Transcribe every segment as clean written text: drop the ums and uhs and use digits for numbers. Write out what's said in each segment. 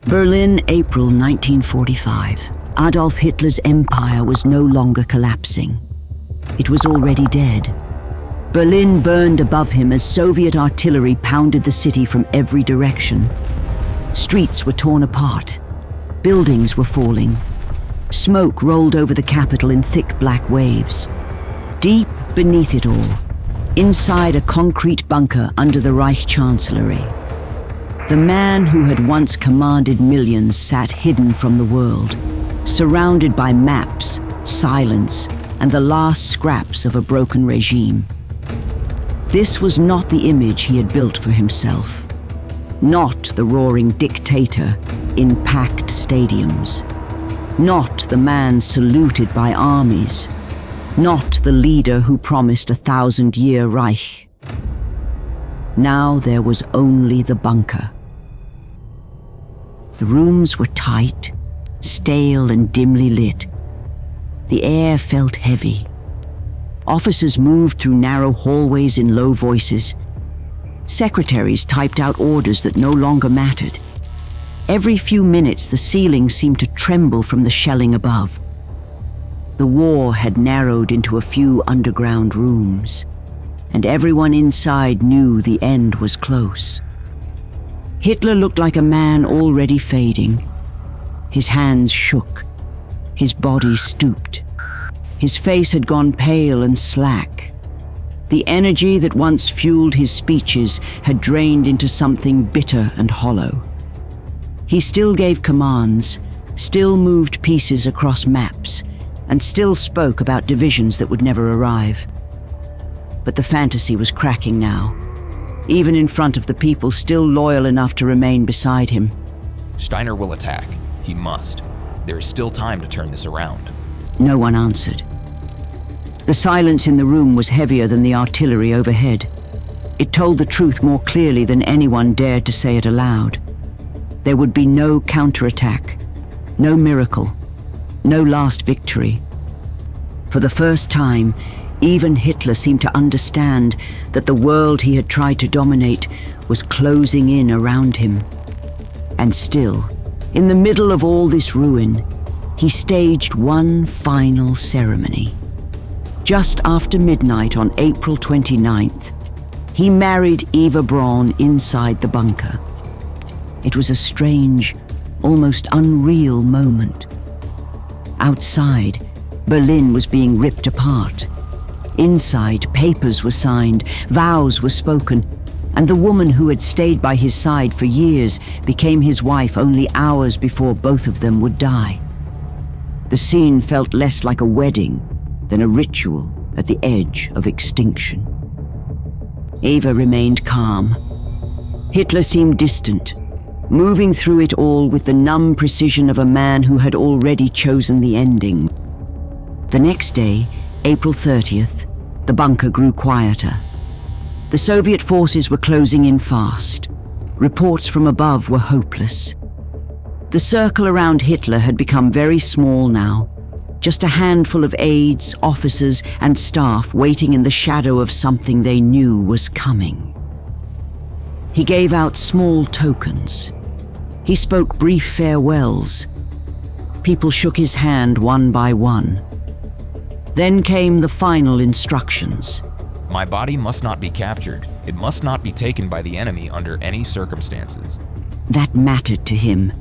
Berlin, April 1945. Adolf Hitler's empire was no longer collapsing. It was already dead. Berlin burned above him as Soviet artillery pounded the city from every direction. Streets were torn apart. Buildings were falling. Smoke rolled over the capital in thick black waves. Deep beneath it all, inside a concrete bunker under the Reich Chancellery, the man who had once commanded millions sat hidden from the world, surrounded by maps, silence, and the last scraps of a broken regime. This was not the image he had built for himself. Not the roaring dictator in packed stadiums. Not the man saluted by armies. Not the leader who promised a 1,000-year Reich. Now there was only the bunker. The rooms were tight, stale and dimly lit. The air felt heavy. Officers moved through narrow hallways in low voices. Secretaries typed out orders that no longer mattered. Every few minutes, the ceiling seemed to tremble from the shelling above. The war had narrowed into a few underground rooms, and everyone inside knew the end was close. Hitler looked like a man already fading. His hands shook. His body stooped. His face had gone pale and slack. The energy that once fueled his speeches had drained into something bitter and hollow. He still gave commands, still moved pieces across maps, and still spoke about divisions that would never arrive. But the fantasy was cracking now, even in front of the people still loyal enough to remain beside him. Steiner will attack. He must. There is still time to turn this around. No one answered. The silence in the room was heavier than the artillery overhead. It told the truth more clearly than anyone dared to say it aloud. There would be no counterattack, no miracle, no last victory. For the first time, even Hitler seemed to understand that the world he had tried to dominate was closing in around him. And still, in the middle of all this ruin, he staged one final ceremony. Just after midnight on April 29th, he married Eva Braun inside the bunker. It was a strange, almost unreal moment. Outside, Berlin was being ripped apart. Inside, papers were signed, vows were spoken, and the woman who had stayed by his side for years became his wife only hours before both of them would die. The scene felt less like a wedding than a ritual at the edge of extinction. Eva remained calm. Hitler seemed distant, moving through it all with the numb precision of a man who had already chosen the ending. The next day, April 30th, the bunker grew quieter. The Soviet forces were closing in fast. Reports from above were hopeless. The circle around Hitler had become very small now, just a handful of aides, officers, and staff waiting in the shadow of something they knew was coming. He gave out small tokens. He spoke brief farewells. People shook his hand one by one. Then came the final instructions. My body must not be captured. It must not be taken by the enemy under any circumstances. That mattered to him.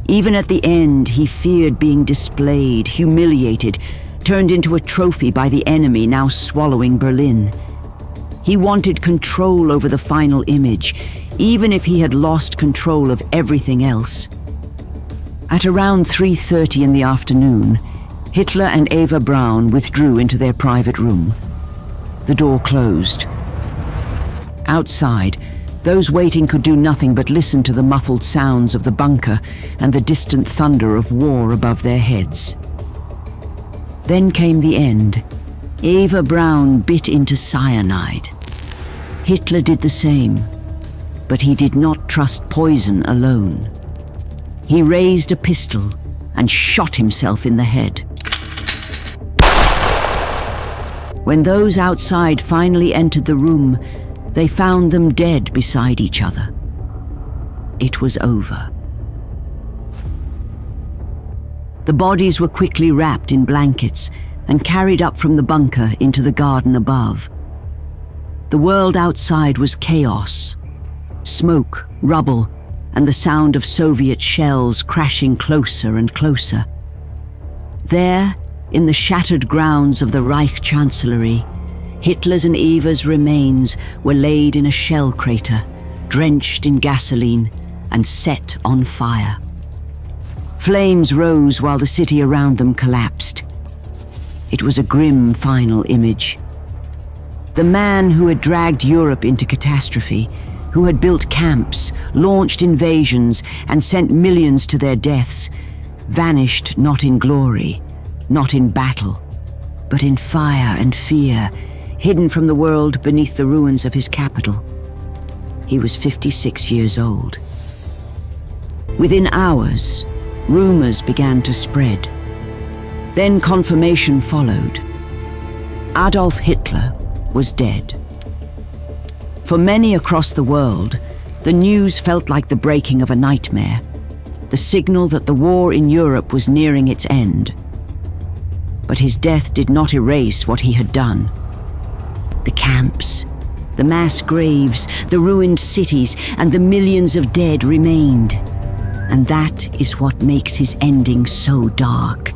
Even at the end, he feared being displayed, humiliated, turned into a trophy by the enemy now swallowing Berlin. He wanted control over the final image, even if he had lost control of everything else. At around 3:30 in the afternoon, Hitler and Eva Braun withdrew into their private room. The door closed. Outside, those waiting could do nothing but listen to the muffled sounds of the bunker and the distant thunder of war above their heads. Then came the end. Eva Braun bit into cyanide. Hitler did the same, but he did not trust poison alone. He raised a pistol and shot himself in the head. When those outside finally entered the room, they found them dead beside each other. It was over. The bodies were quickly wrapped in blankets and carried up from the bunker into the garden above. The world outside was chaos. Smoke, rubble, and the sound of Soviet shells crashing closer and closer. There, in the shattered grounds of the Reich Chancellery, Hitler's and Eva's remains were laid in a shell crater, drenched in gasoline and set on fire. Flames rose while the city around them collapsed. It was a grim final image. The man who had dragged Europe into catastrophe, who had built camps, launched invasions, and sent millions to their deaths, vanished not in glory, not in battle, but in fire and fear, hidden from the world beneath the ruins of his capital. He was 56 years old. Within hours, rumors began to spread. Then confirmation followed. Adolf Hitler was dead. For many across the world, the news felt like the breaking of a nightmare, the signal that the war in Europe was nearing its end. But his death did not erase what he had done. The camps, the mass graves, the ruined cities, and the millions of dead remained. And that is what makes his ending so dark.